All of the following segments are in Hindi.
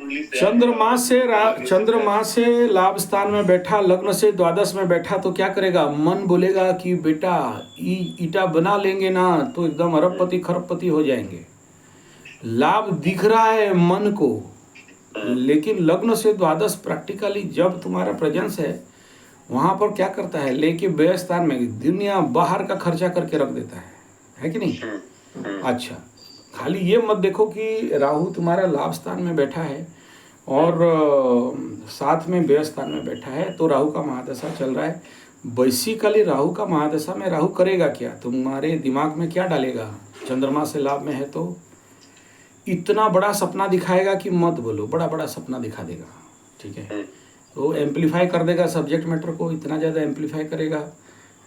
कुंडली से चंद्रमा से लाभ स्थान में बैठा, लग्न से द्वादश में बैठा तो क्या करेगा? मन बोलेगा कि बेटा ईटा बना लेंगे ना तो एकदम अरबपति खरबपति हो जाएंगे। लाभ दिख रहा है मन को, लेकिन लग्न से द्वादश प्रैक्टिकली जब तुम्हारा प्रेजेंस है वहां पर क्या करता है? लेके व्यय स्थान में दुनिया बाहर का खर्चा करके रख देता है कि नहीं? अच्छा, खाली ये मत देखो कि राहु तुम्हारा लाभ स्थान में बैठा है और साथ में व्यय स्थान में बैठा है, तो राहु का महादशा चल रहा है। बेसिकली राहु का महादशा में राहु करेगा क्या? तुम्हारे दिमाग में क्या डालेगा? चंद्रमा से लाभ में है तो इतना बड़ा सपना दिखाएगा कि मत बोलो, बड़ा बड़ा सपना दिखा देगा। ठीक है, तो एम्पलीफाई कर देगा सब्जेक्ट मैटर को, इतना ज़्यादा एम्पलीफाई करेगा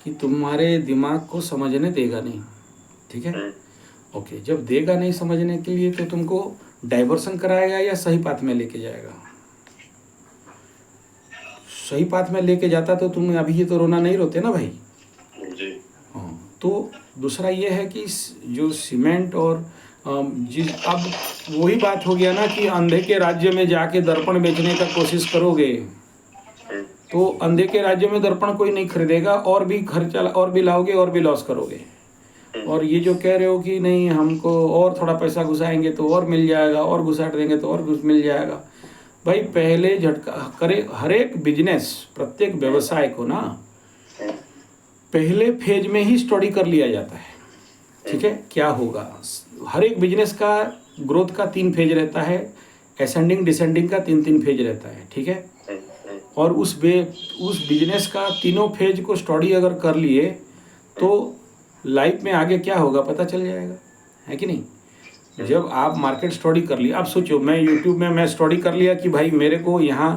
कि तुम्हारे दिमाग को समझने देगा नहीं। ठीक है, ओके, जब देगा नहीं समझने के लिए तो तुमको डाइवर्सन कराएगा या सही पाथ में लेके जाएगा? सही पाथ में लेके जाता तो तुम अभी ये तो रोना नहीं रोते ना भाई जी। हाँ, तो दूसरा ये है कि जो सीमेंट और अब वही बात हो गया ना कि अंधे के राज्य में जाके दर्पण बेचने का कोशिश करोगे तो अंधे के राज्य में दर्पण कोई नहीं खरीदेगा, और भी खर्चा और भी लाओगे और भी लॉस करोगे। और ये जो कह रहे हो कि नहीं हमको और थोड़ा पैसा घुसाएंगे तो और मिल जाएगा, और घुसाट देंगे तो और कुछ मिल जाएगा, भाई पहले झटका करे। हर एक बिजनेस, प्रत्येक व्यवसाय को ना पहले फेज में ही स्टडी कर लिया जाता है। ठीक है, क्या होगा? हर एक बिजनेस का ग्रोथ का 3 फेज रहता है, असेंडिंग डिसेंडिंग का 3 फेज रहता है। ठीक है, और उस बिजनेस का तीनों फेज को स्टडी अगर कर लिए तो लाइफ में आगे क्या होगा पता चल जाएगा, है कि नहीं? जब आप मार्केट स्टडी कर लिया, आप सोचो मैं यूट्यूब में मैं स्टडी कर लिया कि भाई मेरे को यहाँ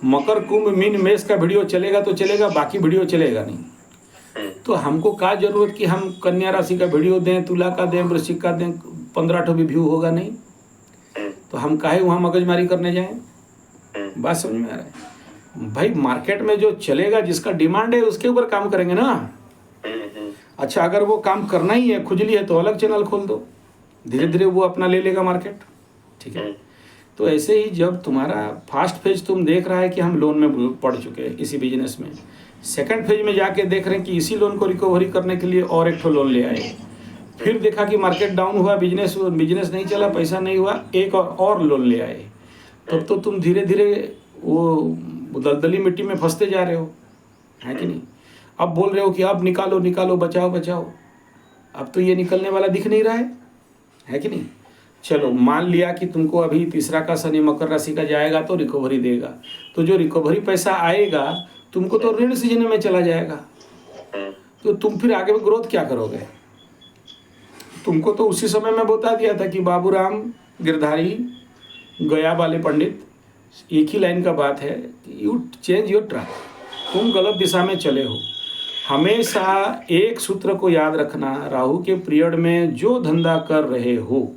मकर कुंभ मीन मेष का वीडियो चलेगा तो चलेगा, बाकी वीडियो चलेगा नहीं। तो हमको क्या जरूरत कि हम कन्या राशि का वीडियो दें, तुला का दें, वृश्चिक का दें, 15 भी व्यू होगा नहीं, तो हम काहे वहाँ मगजमारी करने जाएं? बात समझ में आ रहा है? भाई मार्केट में जो चलेगा, जिसका डिमांड है उसके ऊपर काम करेंगे ना। अच्छा, अगर वो काम करना ही है, खुजली है, तो अलग चैनल खोल दो, धीरे धीरे वो अपना ले लेगा मार्केट। ठीक है, तो ऐसे ही जब तुम्हारा फर्स्ट फेज तुम देख रहा है कि हम लोन में पड़ चुके हैं इसी बिजनेस में, सेकंड फेज में जाके देख रहे हैं कि इसी लोन को रिकवरी करने के लिए और एक लोन ले आए, फिर देखा कि मार्केट डाउन हुआ, बिजनेस नहीं चला, पैसा नहीं हुआ, एक और लोन ले आए, तब तो तुम धीरे धीरे वो दलदली मिट्टी में फंसते जा रहे हो, है कि नहीं? अब बोल रहे हो कि अब निकालो निकालो, बचाओ बचाओ, अब तो ये निकलने वाला दिख नहीं रहा है कि नहीं? चलो मान लिया कि तुमको अभी तीसरा का शनि मकर राशि का जाएगा तो रिकवरी देगा, तो जो रिकवरी पैसा आएगा तुमको तो ऋण सीजन में चला जाएगा, तो तुम फिर आगे में ग्रोथ क्या करोगे? तुमको तो उसी समय में बता दिया था कि बाबूराम गिरधारी गया वाले पंडित, एक ही लाइन का बात है, यू चेंज योर ट्रैक, तुम गलत दिशा में चले हो। हमेशा एक सूत्र को याद रखना, राहु के पीरियड में जो धंधा कर रहे हो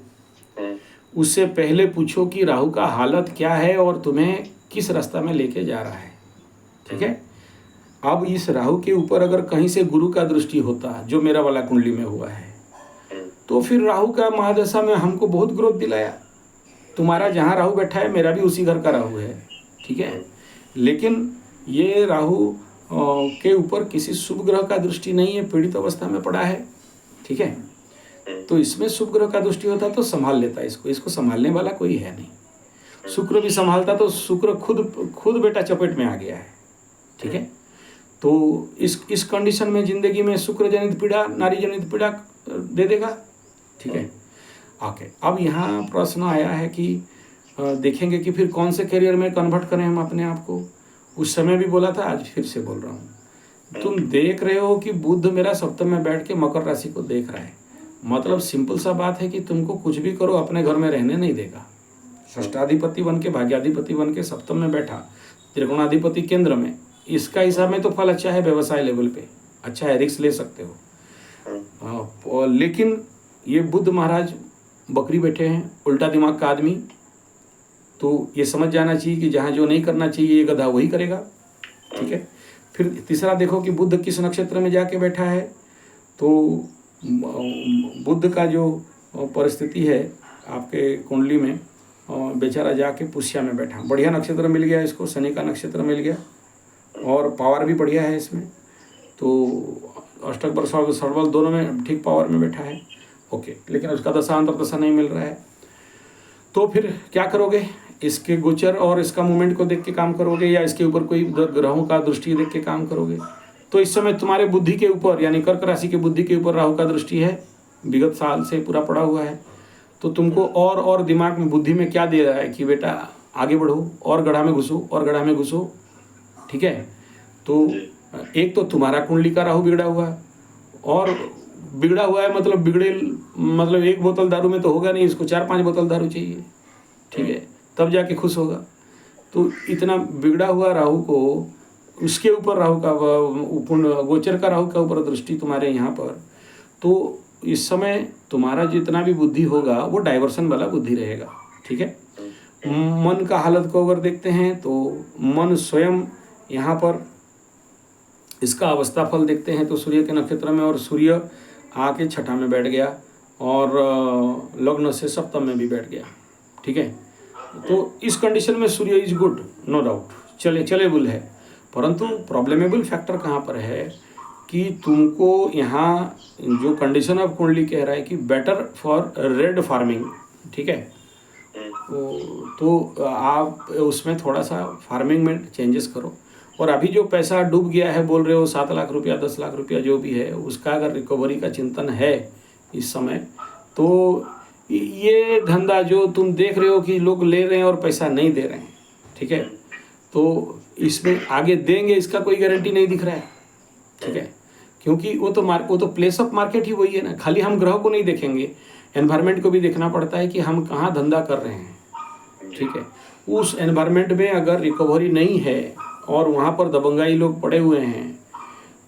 उससे पहले पूछो कि राहु का हालत क्या है और तुम्हें किस रास्ता में लेके जा रहा है। ठीक है, अब इस राहु के ऊपर अगर कहीं से गुरु का दृष्टि होता, जो मेरा वाला कुंडली में हुआ है, तो फिर राहु का महादशा में हमको बहुत ग्रोथ दिलाया। तुम्हारा जहाँ राहु बैठा है मेरा भी उसी घर का राहु है। ठीक है, लेकिन ये राहु के ऊपर किसी शुभ ग्रह का दृष्टि नहीं है, पीड़ित अवस्था में पड़ा है। ठीक है, तो इसमें शुभ ग्रह का दृष्टि होता तो संभाल लेता इसको संभालने वाला कोई है नहीं। शुक्र भी संभालता तो शुक्र खुद बेटा चपेट में आ गया है। ठीक है, तो इस कंडीशन में जिंदगी में शुक्र जनित पीड़ा, नारी जनित पीड़ा दे देगा। ठीक है, ओके, अब यहाँ प्रश्न आया है कि देखेंगे कि फिर कौन से करियर में कन्वर्ट करें हम अपने आप को। उस समय भी बोला था, आज फिर से बोल रहा हूँ। तुम देख रहे हो कि बुध मेरा सप्तम में बैठ के मकर राशि को देख रहा है, मतलब सिंपल सा बात है कि तुमको कुछ भी करो अपने घर में रहने नहीं देगा। षष्ठाधिपति बन के, भाग्याधिपति बन के सप्तम में बैठा, त्रिकोणाधिपति केंद्र में, इसका हिसाब में तो फल अच्छा है, व्यवसाय लेवल पे अच्छा है, रिस्क ले सकते हो। लेकिन ये बुध महाराज बकरी बैठे हैं, उल्टा दिमाग का आदमी, तो ये समझ जाना चाहिए कि जहाँ जो नहीं करना चाहिए ये गधा वही करेगा। ठीक है, फिर तीसरा देखो कि बुध किस नक्षत्र में जाके बैठा है, तो बुध का जो परिस्थिति है आपके कुंडली में, और बेचारा जाके पुष्या में बैठा। बढ़िया नक्षत्र मिल गया इसको, शनि का नक्षत्र मिल गया और पावर भी बढ़िया है इसमें, तो अष्टक बर सर्वबल दोनों में ठीक पावर में बैठा है। ओके, लेकिन उसका दशा अंतर दशा नहीं मिल रहा है, तो फिर क्या करोगे? इसके गोचर और इसका मूवमेंट को देख के काम करोगे या इसके ऊपर कोई ग्रहों का दृष्टि देख के काम करोगे? तो इस समय तुम्हारे बुद्धि के ऊपर यानी कर्क राशि के बुद्धि के ऊपर राहु का दृष्टि है, विगत साल से पूरा पड़ा हुआ है। तो तुमको और दिमाग में बुद्धि में क्या दे रहा है कि बेटा आगे बढ़ो और गड्ढा में घुसो और गड्ढा में घुसो। ठीक है, तो एक तो तुम्हारा कुंडली का राहु बिगड़ा हुआ है, और बिगड़ा हुआ है मतलब बिगड़े मतलब एक बोतल दारू में तो होगा नहीं, इसको 4-5 बोतल दारू चाहिए। ठीक है, तब जाके खुश होगा। तो इतना बिगड़ा हुआ राहु को, उसके ऊपर राहु का गोचर का राहु का ऊपर दृष्टि तुम्हारे यहाँ पर, तो इस समय तुम्हारा जितना भी बुद्धि होगा वो डाइवर्सन वाला बुद्धि रहेगा। ठीक है, मन का हालत को अगर देखते हैं तो मन स्वयं यहाँ पर इसका अवस्था फल देखते हैं तो सूर्य के नक्षत्र में, और सूर्य आके छठा में बैठ गया और लग्न से सप्तम में भी बैठ गया। ठीक है, तो इस कंडीशन में सूर्य इज गुड, नो डाउट, चलेबल है। परंतु प्रॉब्लमेबल फैक्टर कहाँ पर है कि तुमको यहाँ जो कंडीशन ऑफ कुंडली कह रहा है कि बेटर फॉर रेड फार्मिंग। ठीक है, तो आप उसमें थोड़ा सा फार्मिंग में चेंजेस करो। और अभी जो पैसा डूब गया है बोल रहे हो 7 लाख रुपया 10 लाख रुपया जो भी है, उसका अगर रिकवरी का चिंतन है इस समय, तो ये धंधा जो तुम देख रहे हो कि लोग ले रहे हैं और पैसा नहीं दे रहे हैं, ठीक है, तो इसमें आगे देंगे इसका कोई गारंटी नहीं दिख रहा है। ठीक है, क्योंकि वो तो प्लेस ऑफ मार्केट ही वही है ना। खाली हम ग्रह को नहीं देखेंगे, एनवायरनमेंट को भी देखना पड़ता है कि हम कहाँ धंधा कर रहे हैं। ठीक है, उस एनवायरनमेंट में अगर रिकवरी नहीं है और वहाँ पर दबंगाई लोग पड़े हुए हैं,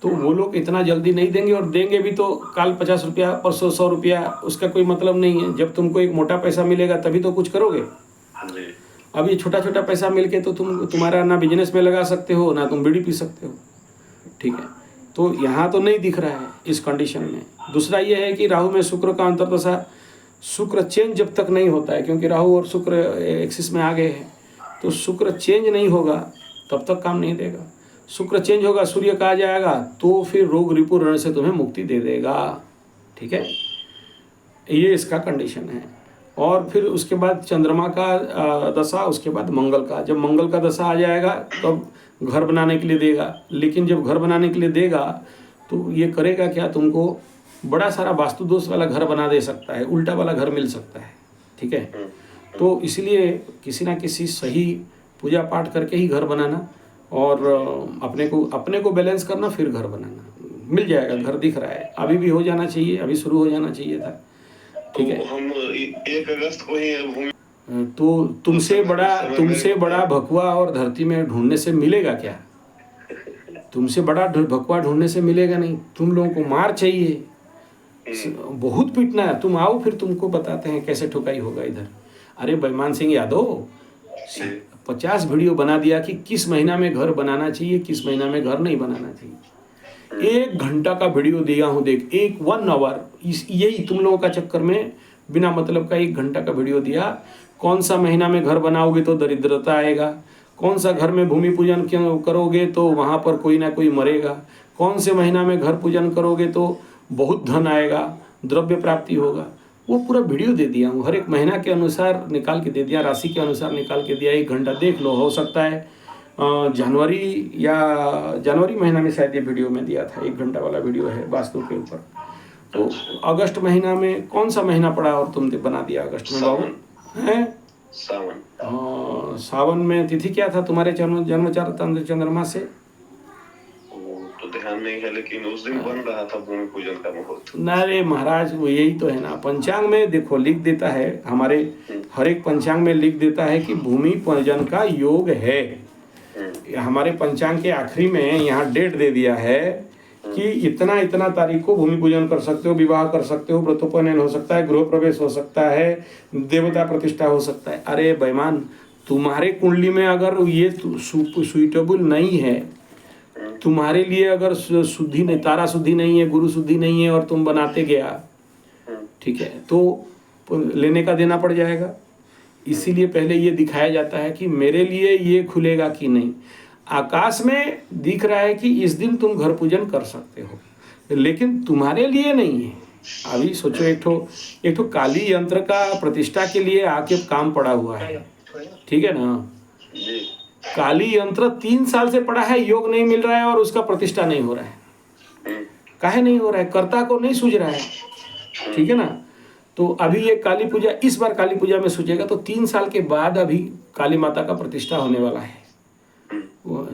तो वो लोग इतना जल्दी नहीं देंगे, और देंगे भी तो काल 50 रुपया परसों 100 रुपया, उसका कोई मतलब नहीं है। जब तुमको एक मोटा पैसा मिलेगा तभी तो कुछ करोगे। अब ये छोटा छोटा पैसा मिलके तो तुम्हारा ना बिजनेस में लगा सकते हो ना तुम बीड़ी पी सकते हो। ठीक है, तो यहाँ तो नहीं दिख रहा है इस कंडीशन में। दूसरा ये है कि राहु में शुक्र का अंतर्दशा, शुक्र चेंज जब तक नहीं होता है, क्योंकि राहु और शुक्र एक्सिस में आ गए हैं, तो शुक्र चेंज नहीं होगा तब तक काम नहीं देगा। शुक्र चेंज होगा, सूर्य का आ जाएगा, तो फिर रोग रिपु ऋण से तुम्हें मुक्ति दे देगा। ठीक है, ये इसका कंडीशन है। और फिर उसके बाद चंद्रमा का दशा, उसके बाद मंगल का। जब मंगल का दशा आ जाएगा तब घर बनाने के लिए देगा, लेकिन जब घर बनाने के लिए देगा तो ये करेगा क्या, तुमको बड़ा सारा वास्तु दोष वाला घर बना दे सकता है, उल्टा वाला घर मिल सकता है। ठीक है, तो इसलिए किसी ना किसी सही पूजा पाठ करके ही घर बनाना, और अपने को बैलेंस करना, फिर घर बनाना। मिल जाएगा, घर दिख रहा है, अभी भी हो जाना चाहिए, अभी शुरू हो जाना चाहिए था। ठीक है, हम 1 अगस्त को ही तो तुमसे बड़ा भकुआ और धरती में ढूंढने से मिलेगा क्या? तुमसे बड़ा भकुआ ढूंढने से मिलेगा नहीं। तुम लोगों को मार चाहिए, बहुत पीटना है। तुम आओ, फिर तुमको बताते हैं कैसे ठुकाई होगा इधर। अरे बेईमान सिंह यादव 50 वीडियो बना दिया कि किस महीना में घर बनाना चाहिए, किस महीना में घर नहीं बनाना चाहिए। 1 घंटा का वीडियो दिया हूँ, देख, 1 आवर, यही तुम लोगों का चक्कर में बिना मतलब का 1 घंटा का वीडियो दिया। कौन सा महीना में घर बनाओगे तो दरिद्रता आएगा, कौन सा घर में भूमि पूजन करोगे तो वहाँ पर कोई ना कोई मरेगा, कौन से महीना में घर पूजन करोगे तो बहुत धन आएगा, द्रव्य प्राप्ति होगा। वो पूरा वीडियो दे दिया हूँ, हर एक महीना के अनुसार निकाल के दे दिया, राशि के अनुसार निकाल के दिया। 1 घंटा देख लो, हो सकता है जनवरी महीना में शायद ये वीडियो में दिया था। 1 घंटा वाला वीडियो है वास्तु के ऊपर। तो अगस्त महीना में कौन सा महीना पड़ा और तुमने बना दिया अगस्त में बाबू? हैं, सावन में तिथि क्या था तुम्हारे जन्म चंद्रमा से? तो ध्यान नहीं है, लेकिन उस दिन बन रहा था भूमि पूजन का मुहूर्त। अरे महाराज, वो यही तो है ना, पंचांग में देखो लिख देता है, हमारे हर एक पंचांग में लिख देता है कि भूमि पूजन का योग है। हमारे पंचांग के आखिरी में यहाँ डेट दे दिया है कि इतना तारीख को भूमि पूजन कर सकते हो, विवाह कर सकते हो, व्रतोपनयन हो सकता है, गृह प्रवेश हो सकता है, देवता प्रतिष्ठा हो सकता है। अरे बेईमान, तुम्हारे कुंडली में अगर ये सुइटेबल नहीं है, तुम्हारे लिए अगर शुद्धि नहीं, तारा शुद्धि नहीं है, गुरु शुद्धि नहीं है, और तुम बनाते गया, ठीक है, तो लेने का देना पड़ जाएगा। इसीलिए पहले ये दिखाया जाता है कि मेरे लिए ये खुलेगा कि नहीं। आकाश में दिख रहा है कि इस दिन तुम घर पूजन कर सकते हो, लेकिन तुम्हारे लिए नहीं है। अभी सोचो, एक ठो काली यंत्र का प्रतिष्ठा के लिए आके काम पड़ा हुआ है, ठीक है ना। जी। काली यंत्र 3 साल से पड़ा है, योग नहीं मिल रहा है और उसका प्रतिष्ठा नहीं हो रहा है। काहे नहीं हो रहा है? कर्ता को नहीं सूझ रहा है, ठीक है ना। तो अभी ये काली पूजा, इस बार काली पूजा में सूझेगा तो 3 साल के बाद अभी काली माता का प्रतिष्ठा होने वाला है।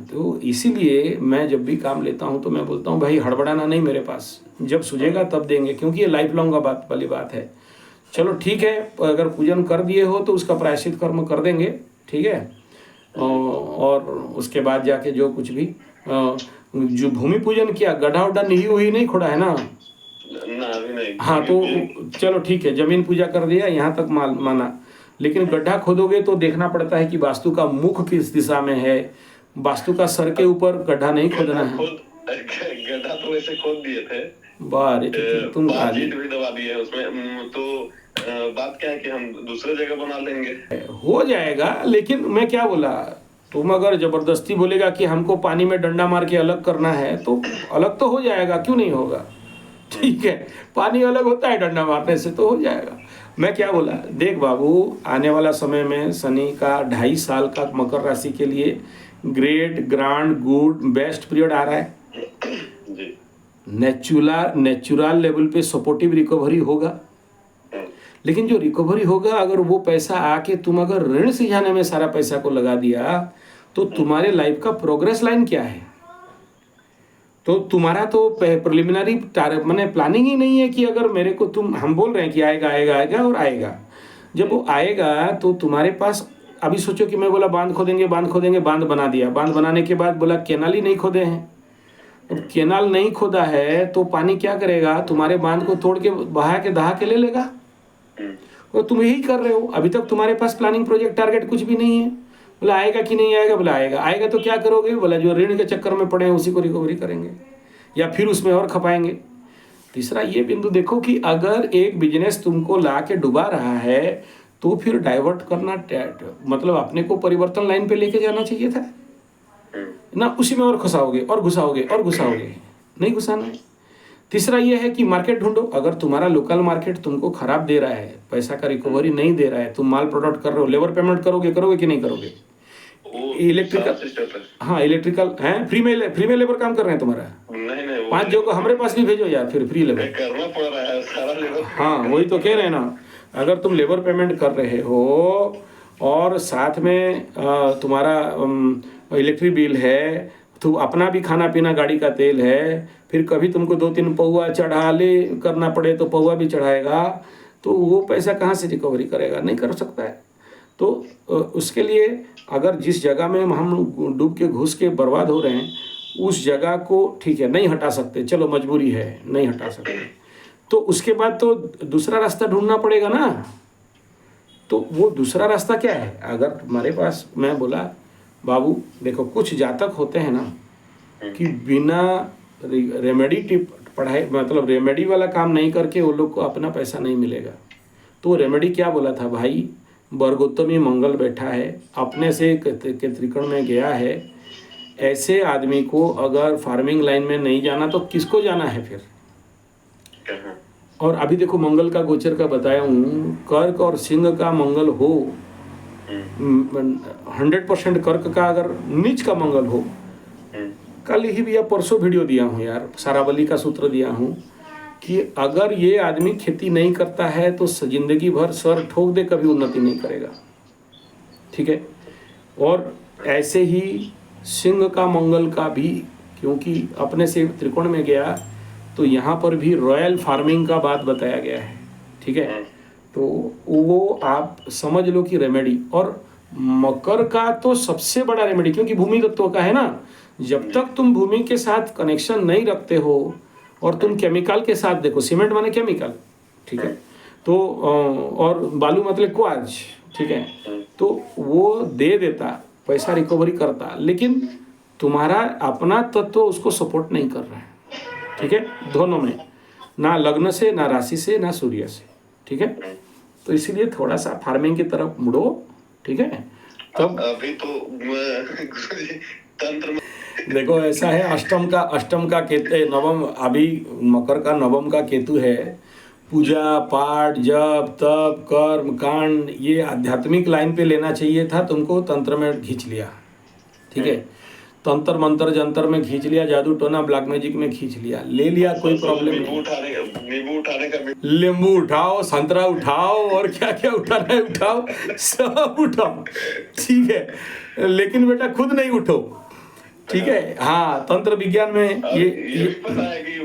तो इसीलिए मैं जब भी काम लेता हूँ तो मैं बोलता हूँ भाई हड़बड़ाना नहीं, मेरे पास जब सूझेगा तब देंगे, क्योंकि ये लाइफ लॉन्ग का बात वाली बात है। चलो ठीक है, अगर पूजन कर दिए हो तो उसका प्रायश्चित कर्म कर देंगे, ठीक है। और उसके बाद जाके जो कुछ भी जो भूमि पूजन किया, गड्ढा उड्ढा नहीं हुई, नहीं खोड़ा है ना। अभी नहीं। हाँ तो चलो ठीक है, जमीन पूजा कर दिया यहाँ तक माना, लेकिन गड्ढा खोदोगे तो देखना पड़ता है कि वास्तु का मुख किस दिशा में है। वास्तु का सर के ऊपर गड्ढा नहीं खोदना है। गड्ढा तो वैसे खोद दिए थे, बारे तुम खाली ईंट भी दबा दिए उसमें। तो बात क्या है कि हम दूसरे जगह बना लेंगे, हो जाएगा। लेकिन मैं क्या बोला, तुम अगर जबरदस्ती बोलेगा कि हमको पानी में डंडा मार के अलग करना है तो अलग तो हो जाएगा, क्यों नहीं होगा, ठीक है। पानी अलग होता है डंडा मारने से, तो हो जाएगा। मैं क्या बोला, देख बाबू, आने वाला समय में शनि का 2.5 साल का मकर राशि के लिए great grand good best period आ रहा है जी। नेचुरल लेवल पे सपोर्टिव रिकवरी होगा। लेकिन जो रिकवरी होगा, अगर वो पैसा आके तुम अगर ऋण सिझाने में सारा पैसा को लगा दिया तो तुम्हारे लाइफ का प्रोग्रेस लाइन क्या है। तो तुम्हारा तो प्रिलिमिनरी मैंने प्लानिंग ही नहीं है कि अगर मेरे को हम बोल रहे हैं कि आएगा आएगा आएगा और आएगा। जब वो आएगा तो तुम्हारे पास, अभी सोचो कि मैं बोला बांध खोदेंगे, बांध बना दिया, बांध बनाने के बाद बोला केनाल ही नहीं खोदे हैं। अब केनाल नहीं खोदा है तो पानी क्या करेगा, तुम्हारे बांध को तोड़ के बहा के दहा के ले लेगा। और तुम यही कर रहे हो, अभी तक तुम्हारे पास प्लानिंग प्रोजेक्ट टारगेट कुछ भी नहीं है। बोला आएगा कि नहीं आएगा, बोला आएगा। आएगा तो क्या करोगे, बोला जो ऋण के चक्कर में पड़े हैं उसी को रिकवरी करेंगे या फिर उसमें और खपाएंगे। तीसरा ये बिंदु देखो कि अगर एक बिजनेस तुमको ला के डुबा रहा है तो फिर डाइवर्ट करना, मतलब अपने को परिवर्तन लाइन पे लेके जाना चाहिए था ना, उसी में और घुसाओगे और घुसाओगे और घुसाओगे, नहीं घुसाना है। तीसरा ये है कि मार्केट ढूंढो। अगर तुम्हारा लोकल मार्केट तुमको खराब दे रहा है, पैसा का रिकवरी नहीं दे रहा है, तुम माल प्रोडक्ट कर रहे हो, लेबर पेमेंट करोगे कि नहीं करोगे। इलेक्ट्रिकल, हाँ इलेक्ट्रिकल है, फ्री में लेबर काम कर रहे हैं तुम्हारा। नहीं 5 जो को हमारे पास भी भेजो यार, फिर फ्री लेबर करना पड़ रहा है सारा लेबर। हाँ वही तो कह रहे हैं ना, अगर तुम लेबर पेमेंट कर रहे हो और साथ में तुम्हारा इलेक्ट्रिक बिल है, तो अपना भी खाना पीना, गाड़ी का तेल है, फिर कभी तुमको 2-3 पौवा चढ़ा ले करना पड़े तो पौवा भी चढ़ाएगा, तो वो पैसा कहाँ से रिकवरी करेगा, नहीं कर सकता है। तो उसके लिए अगर जिस जगह में हम डूब के घुस के बर्बाद हो रहे हैं उस जगह को ठीक है नहीं हटा सकते, चलो मजबूरी है नहीं हटा सकते, तो उसके बाद तो दूसरा रास्ता ढूंढना पड़ेगा ना। तो वो दूसरा रास्ता क्या है, अगर तुम्हारे पास, मैं बोला बाबू देखो कुछ जातक होते हैं ना कि बिना रेमेडी टिप पढ़ाई, मतलब रेमेडी वाला काम नहीं करके वो लोग को अपना पैसा नहीं मिलेगा। तो रेमेडी क्या बोला था भाई, वर्गोत्तमी मंगल बैठा है, अपने से के त्रिकोण में गया है, ऐसे आदमी को अगर फार्मिंग लाइन में नहीं जाना तो किसको जाना है फिर। और अभी देखो मंगल का गोचर का बताया हूँ, कर्क और सिंह का मंगल हो, 100% कर्क का अगर नीच का मंगल हो, कल ही भी या परसों वीडियो दिया हूँ यार, सारावली का सूत्र दिया हूँ कि अगर ये आदमी खेती नहीं करता है तो जिंदगी भर सर ठोक दे, कभी उन्नति नहीं करेगा, ठीक है। और ऐसे ही सिंह का मंगल का भी, क्योंकि अपने से त्रिकोण में गया तो यहाँ पर भी रॉयल फार्मिंग का बात बताया गया है, ठीक है। तो वो आप समझ लो कि रेमेडी, और मकर का तो सबसे बड़ा रेमेडी, क्योंकि भूमि तत्व का है ना, जब तक तुम भूमि के साथ कनेक्शन नहीं रखते हो और तुम केमिकल के साथ, देखो सीमेंट माने केमिकल, ठीक है, तो और बालू मतलब क्वार्ज, ठीक है, तो वो दे देता पैसा, रिकवरी करता, लेकिन तुम्हारा अपना तत्व उसको सपोर्ट नहीं कर रहा है, ठीक है, दोनों में, ना लग्न से, ना राशि से, ना सूर्य से, ठीक है। तो इसीलिए थोड़ा सा फार्मिंग की तरफ मुड़ो, ठीक है। तब अभी तो गुरुजी तंत्र में देखो ऐसा है, अष्टम का केतु, नवम, अभी मकर का नवम का केतु है। पूजा पाठ जप तप कर्म कांड ये आध्यात्मिक लाइन पे लेना चाहिए था तुमको, तंत्र में खींच लिया, ठीक है। तंत्र मंत्र जंतर में खींच लिया, जादू टोना ब्लैक मैजिक में खींच लिया, ले लिया, कोई प्रॉब्लम नहीं। नींबू उठाओ, संतरा उठाओ, और क्या क्या उठाना है उठाओ, सब उठाओ, ठीक है, लेकिन बेटा खुद नहीं उठो, ठीक है। हाँ, तंत्र विज्ञान में ये पता है कि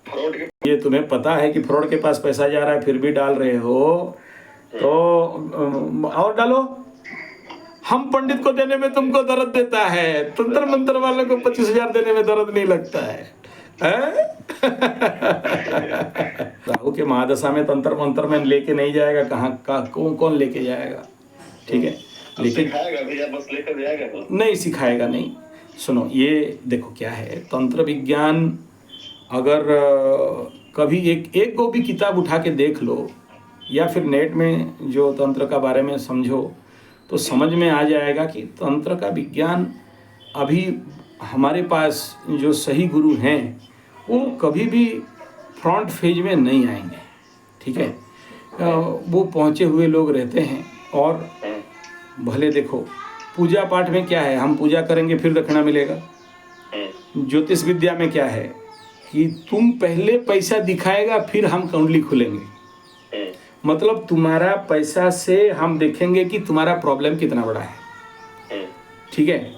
फ्रॉड के, ये तुम्हें पता है कि फ्रॉड के पास पैसा जा रहा है, फिर भी डाल रहे हो, तो और डालो। हम पंडित को देने में तुमको दर्द देता है, तंत्र मंत्र वाले को 25,000 देने में दर्द नहीं लगता है, राहु के महादशा में तंत्र मंत्र में लेके नहीं जाएगा, कहाँ का कौन लेके जाएगा, ठीक है। लेकिन सिखाएगा भैया, बस लेकर जाएगा तो नहीं सिखाएगा, नहीं। सुनो, ये देखो क्या है, तंत्र विज्ञान अगर कभी एक को भी किताब उठा के देख लो, या फिर नेट में जो तंत्र का बारे में समझो, तो समझ में आ जाएगा कि तंत्र का विज्ञान अभी हमारे पास जो सही गुरु हैं वो कभी भी फ्रंट फेज में नहीं आएंगे, ठीक है। वो पहुँचे हुए लोग रहते हैं, और भले देखो पूजा पाठ में क्या है, हम पूजा करेंगे फिर दक्षिणा मिलेगा। ज्योतिष विद्या में क्या है कि तुम पहले पैसा दिखाएगा फिर हम कुंडली खुलेंगे, मतलब तुम्हारा पैसा से हम देखेंगे कि तुम्हारा प्रॉब्लम कितना बड़ा है, ठीक है।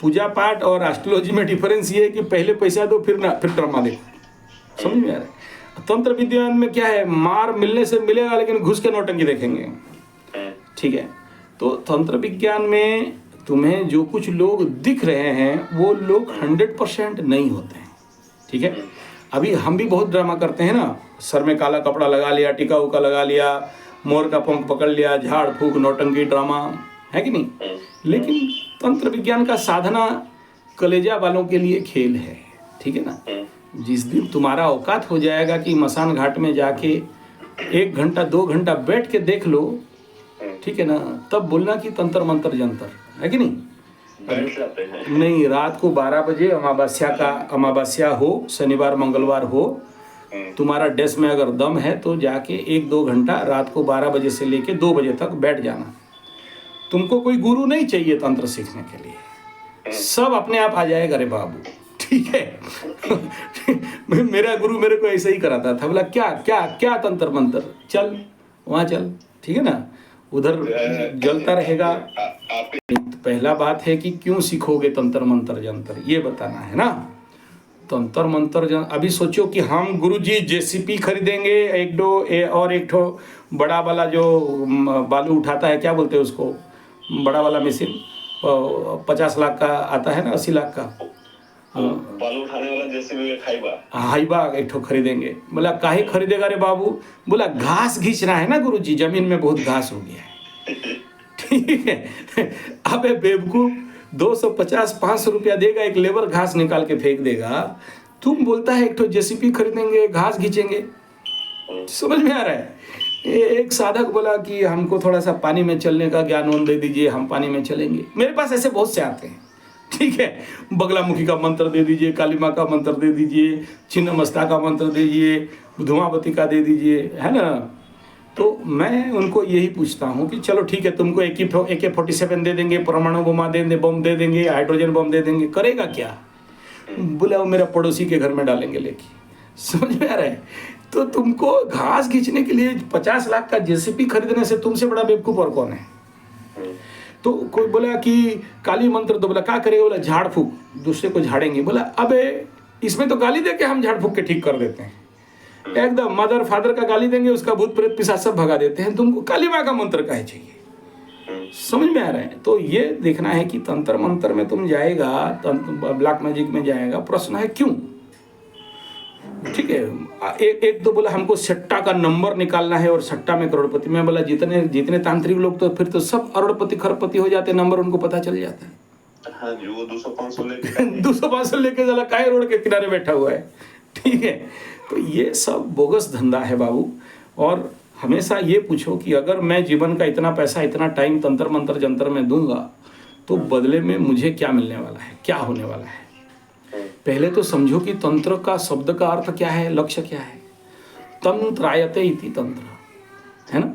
पूजा पाठ और एस्ट्रोलॉजी में डिफरेंस ये है कि पहले पैसा दो फिर ड्रामा देखो, समझ में आ रहा है। तंत्र विज्ञान में क्या है, मार मिलने से मिलेगा लेकिन घुस के नौटंकी देखेंगे, ठीक है। तो तंत्र विज्ञान में तुम्हें जो कुछ लोग दिख रहे हैं वो लोग 100% नहीं होते हैं, ठीक है। अभी हम भी बहुत ड्रामा करते हैं ना, सर में काला कपड़ा लगा लिया, टीका उका लगा लिया, मोर का पंख पकड़ लिया, झाड़ फूक नौटंकी ड्रामा, है कि नहीं। लेकिन तंत्र विज्ञान का साधना कलेजा वालों के लिए खेल है, ठीक है ना। जिस दिन तुम्हारा औकात हो जाएगा कि मसान घाट में जाके 1 घंटा 2 घंटा बैठ के देख लो, ठीक है ना, तब बोलना कि तंत्र मंत्र जंतर, है कि नहीं। बैठ जाते हैं। नहीं, रात को 12 बजे अमावस्या हो, शनिवार मंगलवार हो, तुम्हारा डेस्क में अगर दम है तो जाके 1-2 घंटा रात को 12 बजे से लेके 2 बजे तक बैठ जाना। तुमको कोई गुरु नहीं चाहिए तंत्र सीखने के लिए, सब अपने आप आ जाएगा रे बाबू, ठीक है। मेरा गुरु मेरे को ऐसे ही कराता था, बोला क्या क्या क्या तंत्र मंत्र, चल वहाँ चल, ठीक है ना, उधर जलता रहेगा। पहला बात है कि क्यों सीखोगे तंत्र मंत्र जंतर, ये बताना है ना। तंत्र मंत्र अभी सोचो कि हम गुरुजी जेसीपी खरीदेंगे, एक ठो बड़ा वाला जो बालू उठाता है, क्या बोलते हैं उसको, बड़ा वाला मशीन 50 लाख का आता है ना, 80 लाख का बालू उठाने वाला जेसीबी हाइबा एक ठो खरीदेंगे। बोला काहे खरीदेगा रे बाबू, बोला घास घींचना है ना गुरुजी, जमीन में बहुत घास हो गया है, ठीक है। अबे बेवकूफ, 250-500 रुपया देगा, एक लेबर घास निकाल के फेंक देगा, तुम बोलता है एक ठो जेसीबी खरीदेंगे घास घींचेंगे, समझ में आ रहा है। एक साधक बोला कि हमको थोड़ा सा पानी में चलने का ज्ञान दे दीजिए, हम पानी में चलेंगे। मेरे पास ऐसे बहुत से आते हैं, ठीक है, बगलामुखी का मंत्र दे दीजिए, काली माँ का मंत्र दे दीजिए, छिन्नमस्ता का मंत्र दे दीजिए, धुआंवती का दे दीजिए, है ना। तो मैं उनको यही पूछता हूँ कि चलो ठीक है, तुमको AK-47 दे देंगे, परमाणु बम दे देंगे, हाइड्रोजन बम दे देंगे, करेगा क्या। बोला वो मेरा पड़ोसी के घर में डालेंगे लेके, समझ में आ रहा है। तो तुमको घास खींचने के लिए 50 लाख का जेसीबी खरीदने से तुमसे बड़ा बेवकूफ और कौन है। तो कोई बोला कि काली मंत्र, तो बोला क्या करेगा, बोला झाड़ फूक, दूसरे को झाड़ेंगे। बोला अबे इसमें तो गाली दे के हम झाड़ फूक के ठीक कर देते हैं, एकदम मदर फादर का गाली देंगे, उसका भूत प्रेत पिशाच सब भगा देते हैं, तुमको काली माँ का मंत्र काहे चाहिए, समझ में आ रहा है। तो ये देखना है कि तंत्र मंत्र में तुम जाएगा, ब्लैक मैजिक में जाएगा, प्रश्न है क्यों, ठीक है। एक तो बोला हमको सट्टा का नंबर निकालना है और सट्टा में करोड़पति। मैं बोला जितने तांत्रिक लोग तो फिर तो सब अरबपति खरबपति हो जाते, नंबर उनको पता चल जाता है। हाँ जी, वो 200-500 लेके 200-500 लेके चला काहे रोड के किनारे बैठा हुआ है, ठीक है। तो ये सब बोगस धंधा है बाबू। और हमेशा ये पूछो कि अगर मैं जीवन का इतना पैसा इतना टाइम तंत्र मंत्र जंतर में दूंगा तो बदले में मुझे क्या मिलने वाला है, क्या होने वाला है। पहले तो समझो कि तंत्र का शब्द का अर्थ क्या है, लक्ष्य क्या है। तंत्रायते इति तंत्र, है ना।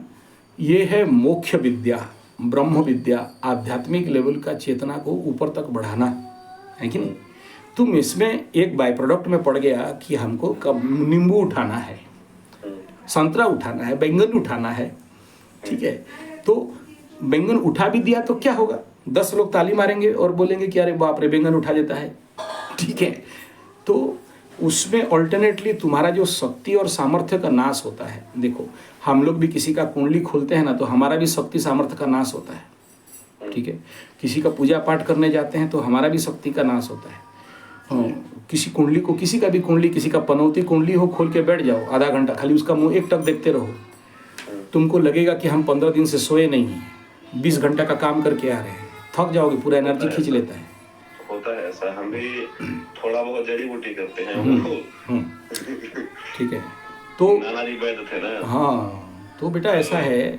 ये है मोक्ष विद्या, ब्रह्म विद्या, आध्यात्मिक लेवल का चेतना को ऊपर तक बढ़ाना, है कि नहीं। तुम इसमें एक बाय प्रोडक्ट में पड़ गया कि हमको कब नींबू उठाना है, संतरा उठाना है, बैंगन उठाना है, ठीक है। तो बैंगन उठा भी दिया तो क्या होगा, 10 लोग ताली मारेंगे और बोलेंगे कि अरे बाप रे बैंगन उठा देता है, ठीक है। तो उसमें अल्टरनेटली तुम्हारा जो शक्ति और सामर्थ्य का नाश होता है। देखो हम लोग भी किसी का कुंडली खोलते हैं ना तो हमारा भी शक्ति सामर्थ्य का नाश होता है, ठीक है। किसी का पूजा पाठ करने जाते हैं तो हमारा भी शक्ति का नाश होता है। किसी कुंडली को, किसी का भी कुंडली, किसी का पनौती कुंडली हो, खोल के बैठ जाओ आधा घंटा, खाली उसका मुंह एक टक देखते रहो, तुमको लगेगा कि हम 15 दिन से सोए नहीं हैं, 20 घंटा का काम करके आ रहे हैं, थक जाओगे, पूरा एनर्जी खींच लेता है। होता है ऐसा, हम भी थोड़ा बहुत जड़ी बूटी करते हैं। ठीक है। तो नाना जी वैद्य थे ना। हाँ, तो बेटा ऐसा है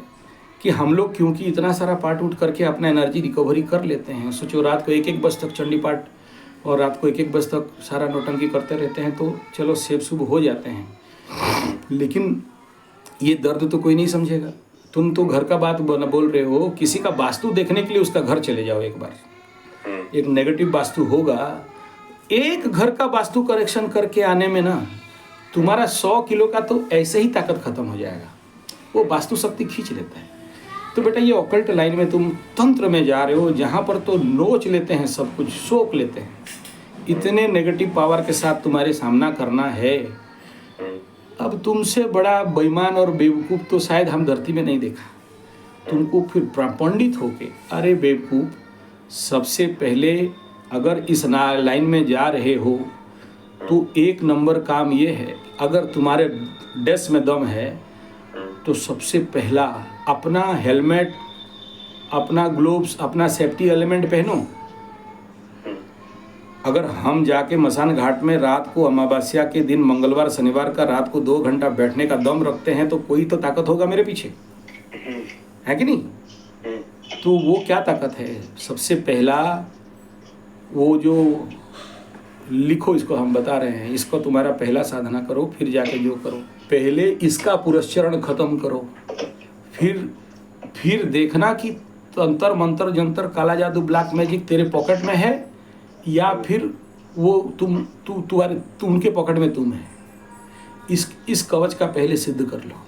कि हम लोग क्योंकि इतना सारा पाठ उठ करके अपना एनर्जी रिकवरी कर लेते हैं। सोचो रात को 1-1 बजे तक चंडी पाठ और रात को 1-1 बजे तक सारा नौटंकी करते रहते हैं तो चलो सेब शुभ हो जाते हैं, लेकिन ये दर्द तो कोई नहीं समझेगा। तुम तो घर का बात बोल रहे हो, किसी का वास्तु देखने के लिए उसका घर चले जाओ एक बार, एक नेगेटिव वास्तु होगा, एक घर का वास्तु करेक्शन करके आने में ना तुम्हारा 100 किलो का तो ऐसे ही ताकत खत्म हो जाएगा, वो वास्तु शक्ति खींच लेता है। तो बेटा ये ऑकल्ट लाइन में तुम तंत्र में जा रहे हो जहाँ पर तो नोच लेते हैं, सब कुछ सोख लेते हैं। इतने नेगेटिव पावर के साथ तुम्हारे सामना करना है। अब तुमसे बड़ा बेईमान और बेवकूफ़ तो शायद हम धरती में नहीं देखा। तुमको फिर पंडित होके, अरे बेवकूफ़, सबसे पहले अगर इस लाइन में जा रहे हो तो 1 नंबर काम ये है, अगर तुम्हारे डेस्क में दम है तो सबसे पहला अपना हेलमेट, अपना ग्लोव्स, अपना सेफ्टी एलिमेंट पहनो। अगर हम जाके मसान घाट में रात को अमावस्या के दिन मंगलवार शनिवार का रात को 2 घंटा बैठने का दम रखते हैं तो कोई तो ताकत होगा मेरे पीछे, है कि नहीं। तो वो क्या ताकत है, सबसे पहला वो जो लिखो, इसको हम बता रहे हैं, इसको तुम्हारा पहला साधना करो, फिर जाके जो करो, पहले इसका पुरस्चरण खत्म करो, फिर देखना कि तंत्र मंत्र जंतर काला जादू ब्लैक मैजिक तेरे पॉकेट में है या फिर वो तू उनके पॉकेट में तुम है। इस कवच का पहले सिद्ध कर लो,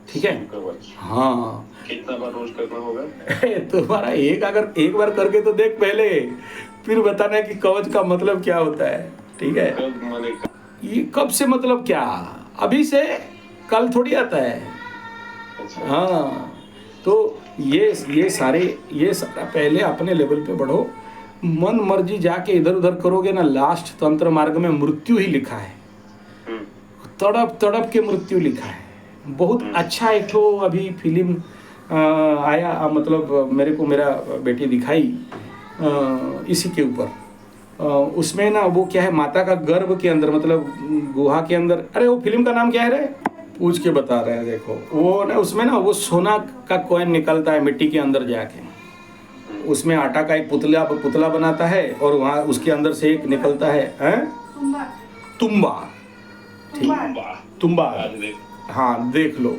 ठीक है। हाँ, कितना बार रोज करना होगा? तुम्हारा अगर एक बार करके तो देख पहले, फिर बताना कि कवच का मतलब क्या होता है, ठीक है। ये कब से मतलब क्या, अभी से कल थोड़ी आता है। अच्छा। हाँ, तो ये सारा पहले अपने लेवल पे बढ़ो। मन मर्जी जाके इधर उधर करोगे ना, लास्ट तंत्र मार्ग में मृत्यु ही लिखा है, तड़प तड़प के मृत्यु लिखा है। बहुत अच्छा एक तो अभी फिल्म आया, मतलब मेरे को मेरा बेटी दिखाई इसी के ऊपर। उसमें ना वो क्या है, माता का गर्भ के अंदर, मतलब गुहा के अंदर, अरे वो फिल्म का नाम क्या है रे, पूछ के बता रहे हैं। देखो वो ना, उसमें ना वो सोना का कॉइन निकलता है मिट्टी के अंदर जाके, उसमें आटा का एक पुतला बनाता है और वहाँ उसके अंदर से एक निकलता है, तुम्बा, ठीक, तुम्बा, हाँ देख लो।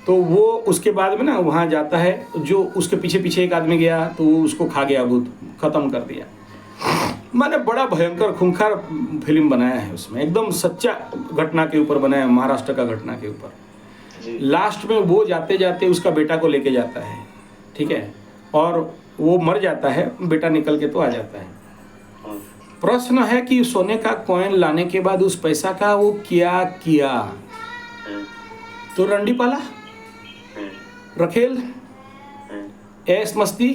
तो वो उसके बाद में ना वहाँ जाता है, जो उसके पीछे पीछे एक आदमी गया तो उसको खा गया, भूत खत्म कर दिया। मैंने बड़ा भयंकर खूंखार फिल्म बनाया है, उसमें एकदम सच्चा घटना के ऊपर बनाया, महाराष्ट्र का घटना के ऊपर। लास्ट में वो जाते जाते उसका बेटा को लेके जाता है, ठीक है, और वो मर जाता है, बेटा निकल के तो आ जाता है। प्रश्न है कि सोने का कॉइन लाने के बाद उस पैसा का वो क्या किया, तो रंडी पाला, रखेल, ऐश मस्ती।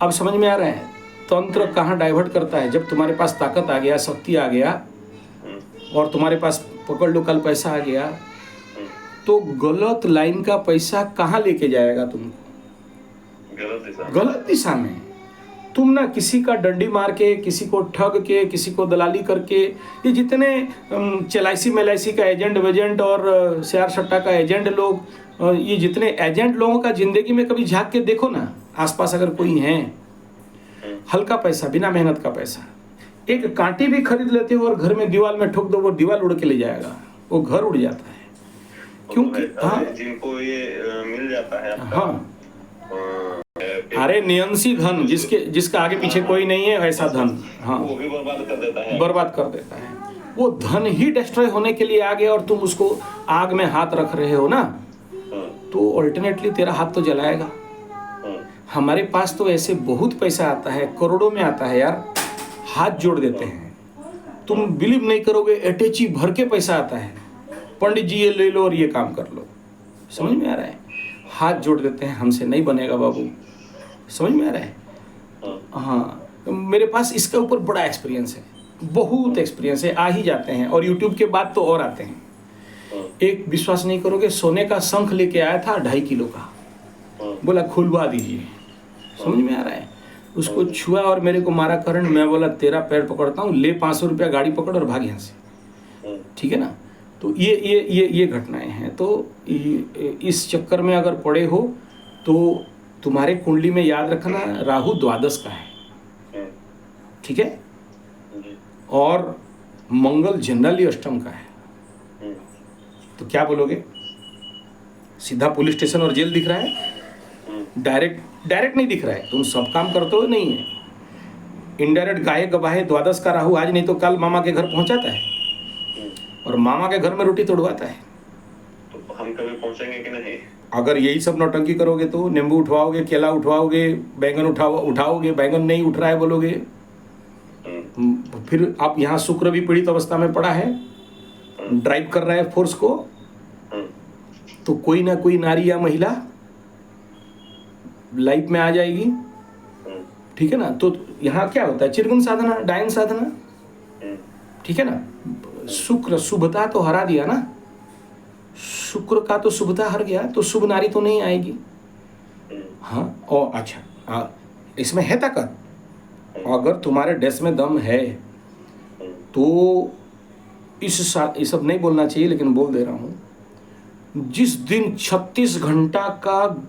अब समझ में आ रहा है तंत्र कहाँ डाइवर्ट करता है। जब तुम्हारे पास ताकत आ गया, शक्ति आ गया और तुम्हारे पास पकड़ लो कल पैसा आ गया, तो गलत लाइन का पैसा कहाँ लेके जाएगा तुमको, गलत दिशा में। तुम ना किसी का डंडी मार के, किसी को ठग के, किसी को दलाली करके, ये जितने LIC MLIC का एजेंट वेजेंट और शेयर सट्टा का एजेंट लोग, ये जितने एजेंट लोगों का ज़िंदगी में कभी झांक के देखो ना, आसपास अगर कोई हैं, हल्का पैसा, बिना मेहनत का पैसा, एक कांटी भी खरीद लेते हो और घर में दीवार में ठोक दो, वो दीवार उड़ के ले जाएगा, वो घर उड़ जाता है। क्योंकि हाँ, जिनको ये मिल जाता है हाँ, अरे नियंसी धन, जिसका आगे पीछे कोई नहीं है, ऐसा धन, हाँ, वो भी बर्बाद कर देता है, बर्बाद कर देता है। वो धन ही डिस्ट्रॉय होने के लिए आ गया और तुम उसको आग में हाथ रख रहे हो ना, तो अल्टरनेटली तेरा हाथ तो जलाएगा। हमारे पास तो ऐसे बहुत पैसा आता है, करोड़ों में आता है यार, हाथ जोड़ देते हैं। तुम बिलीव नहीं करोगे, अटैची भर के पैसा आता है, पंडित जी ये ले लो और ये काम कर लो, समझ में आ रहा है? हाथ जोड़ देते हैं, हमसे नहीं बनेगा बाबू, समझ में आ रहा है? हाँ, मेरे पास इसके ऊपर बड़ा एक्सपीरियंस है, बहुत एक्सपीरियंस है, आ ही जाते हैं, और यूट्यूब के बाद तो और आते हैं। एक विश्वास नहीं करोगे, सोने का शंख लेके आया था 2.5 किलो का, बोला खुलवा दीजिए, समझ में आ रहा है? उसको छुआ और मेरे को मारा करंट, मैं बोला तेरा पैर पकड़ता हूँ, ले 500 रुपया गाड़ी पकड़ और भाग यहाँ से, ठीक है ना? तो ये घटनाएं हैं। तो इस चक्कर में अगर पड़े हो तो तुम्हारे कुंडली में याद रखना, राहु द्वादश का है, ठीक है, और मंगल जनरली अष्टम का है। तो क्या बोलोगे? सीधा पुलिस स्टेशन और जेल दिख रहा है? डायरेक्ट नहीं दिख रहा है, तुम सब काम करते हो नहीं है, इनडायरेक्ट गाये गवाहे द्वादश का राहु आज नहीं तो कल मामा के घर पहुंचाता है और मामा के घर में रोटी तोड़वाता है। तो हम कभी पहुंचेंगे कि नहीं? अगर यही सब नौटंकी करोगे तो नींबू उठवाओगे, केला उठवाओगे, बैंगन उठाओगे, बैंगन नहीं उठ रहा है बोलोगे, फिर आप यहाँ शुक्र भी पीड़ित अवस्था में पड़ा है, ड्राइव कर रहा है फोर्स को, तो कोई ना कोई नारी या महिला लाइफ में आ जाएगी, ठीक है ना? तो यहाँ क्या होता है? चिरगुन साधना, डायन साधना, ठीक है ना? शुक्र शुभता तो हरा दिया ना, शुक्र का तो शुभता हर गया, तो शुभ नारी तो नहीं आएगी। हाँ, और अच्छा, इसमें है ताकत, अगर तुम्हारे डेस में दम है तो ये सब नहीं बोलना चाहिए लेकिन बोल दे रहा हूँ, जिस दिन 36 घंटा का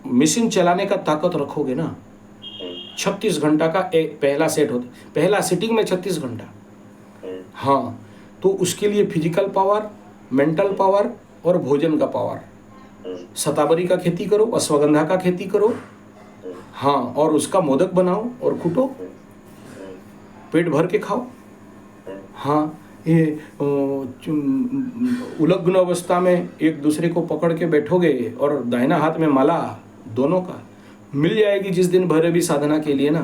मशीन चलाने का ताकत रखोगे ना, 36 घंटा का पहला सेट होता, पहला सिटिंग में 36 घंटा, हाँ, तो उसके लिए फिजिकल पावर, मेंटल पावर और भोजन का पावर, शतावरी का खेती करो, अश्वगंधा का खेती करो, हाँ, और उसका मोदक बनाओ और कूटो, पेट भर के खाओ, हाँ, ये उलग्न अवस्था में एक दूसरे को पकड़ के बैठोगे और दाहिना हाथ में माला दोनों का मिल जाएगी जिस दिन भैरवी साधना के लिए ना,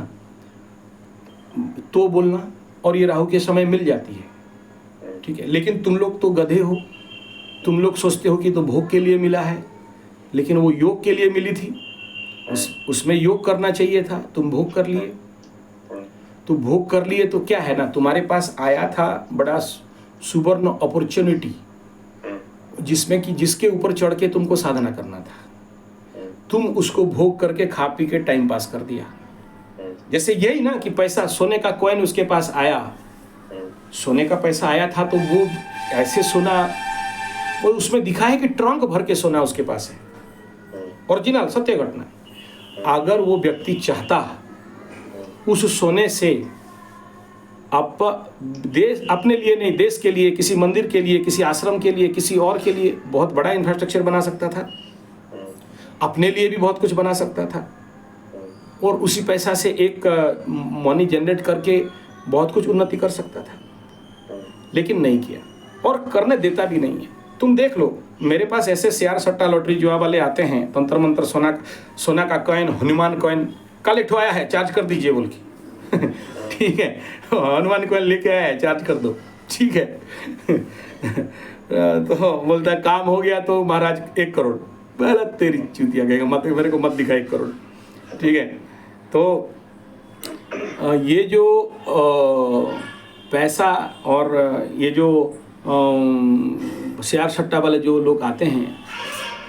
तो बोलना, और ये राहु के समय मिल जाती है, ठीक है। लेकिन तुम लोग तो गधे हो, तुम लोग सोचते हो कि तो भोग के लिए मिला है, लेकिन वो योग के लिए मिली थी, उसमें योग करना चाहिए था, तुम भोग कर लिए, तो भोग कर लिए तो क्या है ना, तुम्हारे पास आया था बड़ा सुवर्ण अपॉर्चुनिटी, जिसमें कि जिसके ऊपर चढ़ के तुमको साधना करना था, तुम उसको भोग करके खा पी के टाइम पास कर दिया। जैसे यही ना कि पैसा, सोने का कॉइन उसके पास आया, सोने का पैसा आया था तो वो ऐसे सोना, वो उसमें दिखा है कि ट्रंक भर के सोना उसके पास है, ओरिजिनल सत्य घटना। अगर वो व्यक्ति चाहता उस सोने से अपने लिए नहीं, देश के लिए, किसी मंदिर के लिए, किसी आश्रम के लिए, किसी और के लिए बहुत बड़ा इंफ्रास्ट्रक्चर बना सकता था, अपने लिए भी बहुत कुछ बना सकता था, और उसी पैसा से एक मनी जनरेट करके बहुत कुछ उन्नति कर सकता था, लेकिन नहीं किया और करने देता भी नहीं है। तुम देख लो, मेरे पास ऐसे शेयर सट्टा लॉटरी जुआ वाले आते हैं, तंत्र मंत्र, सोना का कॉइन, हनुमान कॉइन, कल एक आया है, चार्ज कर दीजिए बोल के ठीक है, हनुमान कॉइन लेके आया है, चार्ज कर दो, ठीक है तो बोलता है काम हो गया तो महाराज 1 करोड़, पहला तेरी चूतिया कहेगा, मत मेरे को मत दिखा 1 करोड़, ठीक है। तो ये जो पैसा और ये जो शेयर सट्टा वाले जो लोग आते हैं,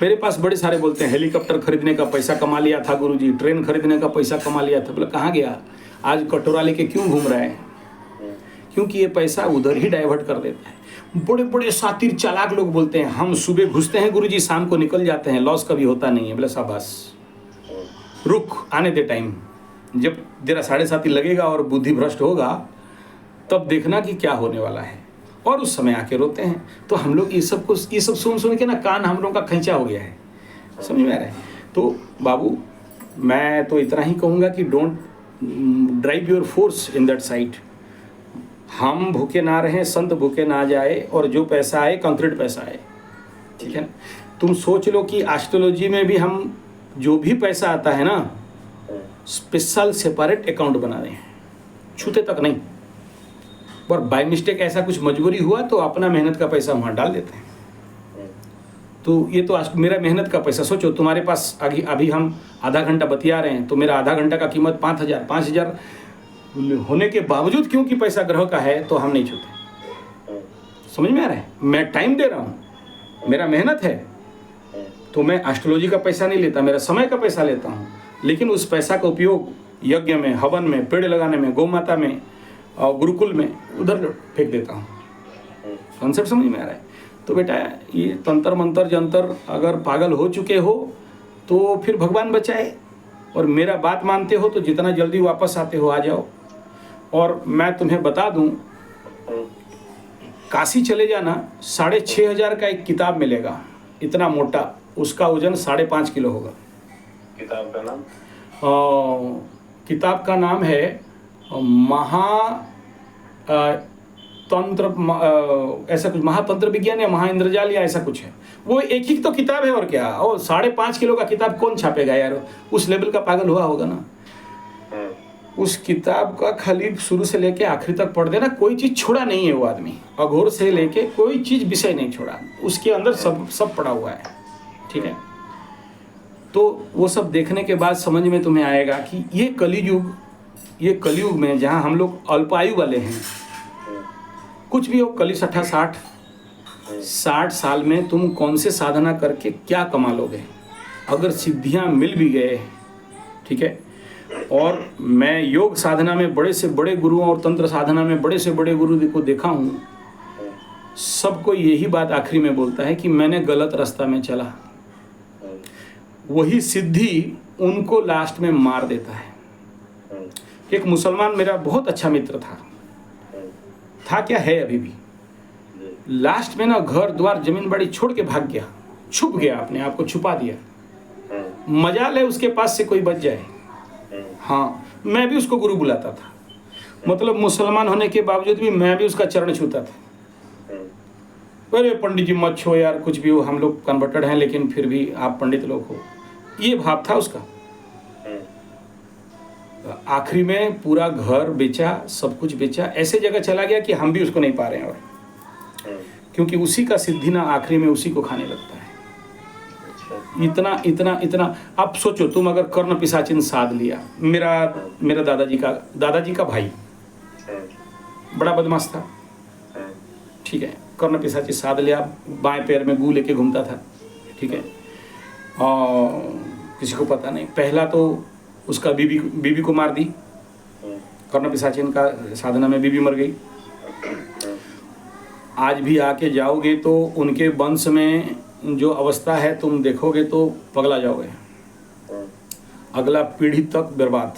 मेरे पास बड़े सारे बोलते हैं हेलीकॉप्टर खरीदने का पैसा कमा लिया था गुरुजी, ट्रेन खरीदने का पैसा कमा लिया था। बोले कहाँ गया, आज कटोरा लेके क्यों घूम रहा है? क्योंकि ये पैसा उधर ही डाइवर्ट कर देता है। बड़े बड़े शातिर चालाक लोग बोलते हैं हम सुबह घुसते हैं गुरुजी, शाम को निकल जाते हैं, लॉस कभी होता नहीं है। बोले शाबाश, रुक, आने दे टाइम, जब तेरा 7.5 लगेगा और बुद्धि भ्रष्ट होगा तब देखना कि क्या होने वाला है, और उस समय आके रोते हैं। तो हम लोग ये सब सुन के ना कान हम लोगों का खींचा हो गया है, समझ में आ रहा है? तो बाबू मैं तो इतना ही कहूँगा कि don't drive your force in that side. हम भूखे ना रहें, संत भूखे ना जाए, और जो पैसा आए कंक्रीट पैसा आए, ठीक है ना? तुम सोच लो कि एस्ट्रोलॉजी में भी हम जो भी पैसा आता है ना, स्पेशल सेपरेट अकाउंट बना रहे हैं, छूते तक नहीं। और बाय मिस्टेक ऐसा कुछ मजबूरी हुआ तो अपना मेहनत का पैसा वहाँ डाल देते हैं। तो ये तो मेरा मेहनत का पैसा, सोचो तुम्हारे पास अभी हम आधा घंटा बतिया रहे हैं, तो मेरा आधा घंटा का कीमत 5,000 होने के बावजूद क्योंकि पैसा ग्रह का है तो हम नहीं छूते। समझ में आ रहा है? मैं टाइम दे रहा हूँ, मेरा मेहनत है, तो मैं एस्ट्रोलॉजी का पैसा नहीं लेता, मेरा समय का पैसा लेता हूँ, लेकिन उस पैसा का उपयोग यज्ञ में, हवन में, पेड़ लगाने में, गौ माता में और गुरुकुल में उधर फेंक देता हूँ। कॉन्सेप्ट समझ में आ रहा है? तो बेटा ये तंत्र मंत्र जंतर अगर पागल हो चुके हो तो फिर भगवान बचाए, और मेरा बात मानते हो तो जितना जल्दी वापस आते हो आ जाओ। और मैं तुम्हें बता दूं, काशी चले जाना, 6,500 का एक किताब मिलेगा, इतना मोटा, उसका वजन 5.5 किलो होगा। किताब का नाम? किताब का नाम है ऐसा कुछ, महातंत्र विज्ञान या महाइंद्रजाल या ऐसा कुछ है। वो एक ही तो किताब है, और क्या, और 5.5 किलो का किताब कौन छापेगा यार? उस लेवल का पागल हुआ होगा ना। उस किताब का खाली शुरू से लेके आखिरी तक पढ़ देना, कोई चीज़ छोड़ा नहीं है वो आदमी, अघोर से लेके कोई चीज़ विषय नहीं छोड़ा, उसके अंदर सब पड़ा हुआ है, ठीक है? तो वो सब देखने के बाद समझ में तुम्हें आएगा कि ये कलयुग में जहाँ हम लोग अल्पायु वाले हैं, कुछ भी हो, कली 60 साल में तुम कौन से साधना करके क्या कमा लोगे? अगर सिद्धियाँ मिल भी गए, ठीक है, और मैं योग साधना में बड़े से बड़े गुरुओं और तंत्र साधना में बड़े से बड़े गुरु को देखा हूँ, सबको यही बात आखिरी में बोलता है कि मैंने गलत रास्ता में चला। वही सिद्धि उनको लास्ट में मार देता है। एक मुसलमान मेरा बहुत अच्छा मित्र था क्या है अभी भी, लास्ट में ना घर द्वार जमीन बाड़ी छोड़ के भाग गया, छुप गया, अपने आप को छुपा दिया। मजाल है उसके पास से कोई बच जाए। हाँ, मैं भी उसको गुरु बुलाता था, मतलब मुसलमान होने के बावजूद भी मैं भी उसका चरण छूता था। अरे पंडित जी मत छो यार, कुछ भी हो, हम लोग कन्वर्टेड हैं, लेकिन फिर भी आप पंडित लोग हो, ये भाव था उसका। आखिरी में पूरा घर बेचा, सब कुछ बेचा, ऐसे जगह चला गया कि हम भी उसको नहीं पा रहे हैं, और क्योंकि उसी का सिद्धि ना आखिरी में उसी को खाने लगता है। इतना अब सोचो, तुम अगर कर्ण पिशाचिन साध लिया, मेरा दादाजी का भाई बड़ा बदमाश था, ठीक है, कर्ण पिशाची साध लिया, बाएं पैर में गू लेके घूमता था, ठीक है, और किसी को पता नहीं। पहला तो उसका बीबी को मार दी, कर्ण पिशाचिन का साधना में बीबी मर गई। आज भी आके जाओगे तो उनके वंश में जो अवस्था है तुम देखोगे तो पगला जाओगे, अगला पीढ़ी तक बर्बाद।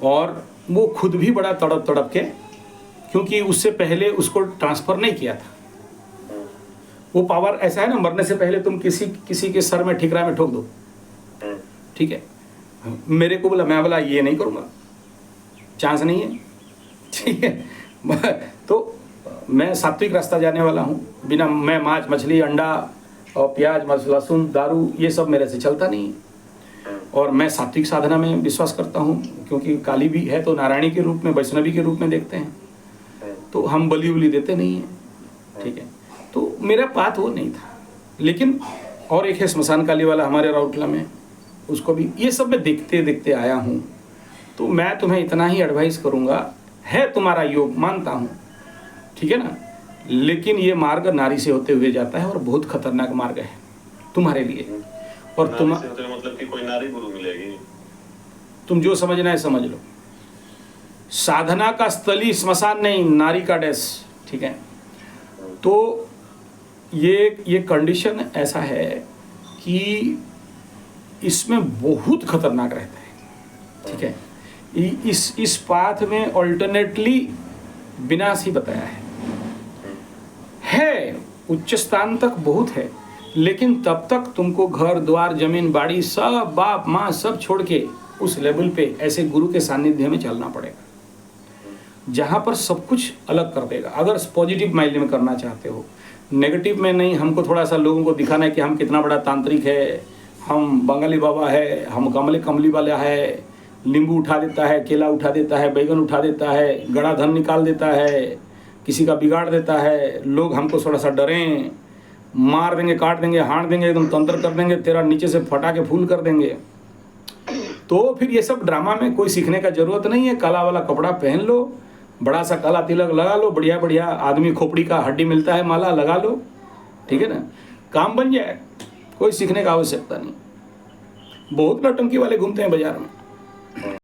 और वो खुद भी बड़ा तड़प के, क्योंकि उससे पहले उसको ट्रांसफ़र नहीं किया था। वो पावर ऐसा है ना, मरने से पहले तुम किसी के सर में ठिकरा में ठोक दो, ठीक है, मेरे को बोला, मैं बोला ये नहीं करूँगा, चांस नहीं है, ठीक है। तो मैं सात्विक रास्ता जाने वाला हूँ, बिना मैं मांस मछली अंडा और प्याज लहसुन दारू ये सब मेरे से चलता नहीं है। और मैं सात्विक साधना में विश्वास करता हूँ, क्योंकि काली भी है तो नारायणी के रूप में, वैष्णवी के रूप में देखते हैं, तो हम बलि उली देते नहीं हैं, ठीक है। तो मेरा बात वो नहीं था। लेकिन और एक है स्मशान काली वाला हमारे राउरकेला में, उसको भी ये सब मैं देखते देखते आया हूँ। तो मैं तुम्हें इतना ही एडवाइस करूँगा, है तुम्हारा योग मानता हूँ, ठीक है ना, लेकिन ये मार्ग नारी से होते हुए जाता है और बहुत खतरनाक मार्ग है। तुम्हारे लिए। और तुम नारी से तो मतलब कि कोई नारी गुरु मिलेगी। तुम जो समझना है समझ लो। साधना का स्थली स्मशान नहीं, नारी का डेस, ठीक है। तो ये कंडीशन ऐसा है कि इसमें बहुत खतरनाक रहता है, ठीक है। इस पाथ में ऑल्टरनेटली विनाश ही बताया है। उच्च स्थान तक बहुत है, लेकिन तब तक तुमको घर द्वार जमीन बाड़ी सब बाप माँ सब छोड़ के उस लेवल पे ऐसे गुरु के सानिध्य में चलना पड़ेगा जहाँ पर सब कुछ अलग कर देगा। अगर पॉजिटिव माइंड में करना चाहते हो, नेगेटिव में नहीं। हमको थोड़ा सा लोगों को दिखाना है कि हम कितना बड़ा तांत्रिक है, हम बंगाली बाबा है, हम कमली वाला है, नींबू उठा देता है, केला उठा देता है, बैगन उठा देता है, गड़ा धन निकाल देता है, किसी का बिगाड़ देता है। लोग हमको थोड़ा सा डरें, मार देंगे, काट देंगे, हाड़ देंगे, एकदम तंत्र कर देंगे, तेरा नीचे से फटा के फूल कर देंगे। तो फिर ये सब ड्रामा में कोई सीखने का जरूरत नहीं है। काला वाला कपड़ा पहन लो, बड़ा सा काला तिलक लगा लो, बढ़िया बढ़िया आदमी खोपड़ी का हड्डी मिलता है माला लगा लो, ठीक है ना, काम बन जाए। कोई सीखने का आवश्यकता नहीं। बहुत नौटंकी वाले घूमते हैं बाजार में।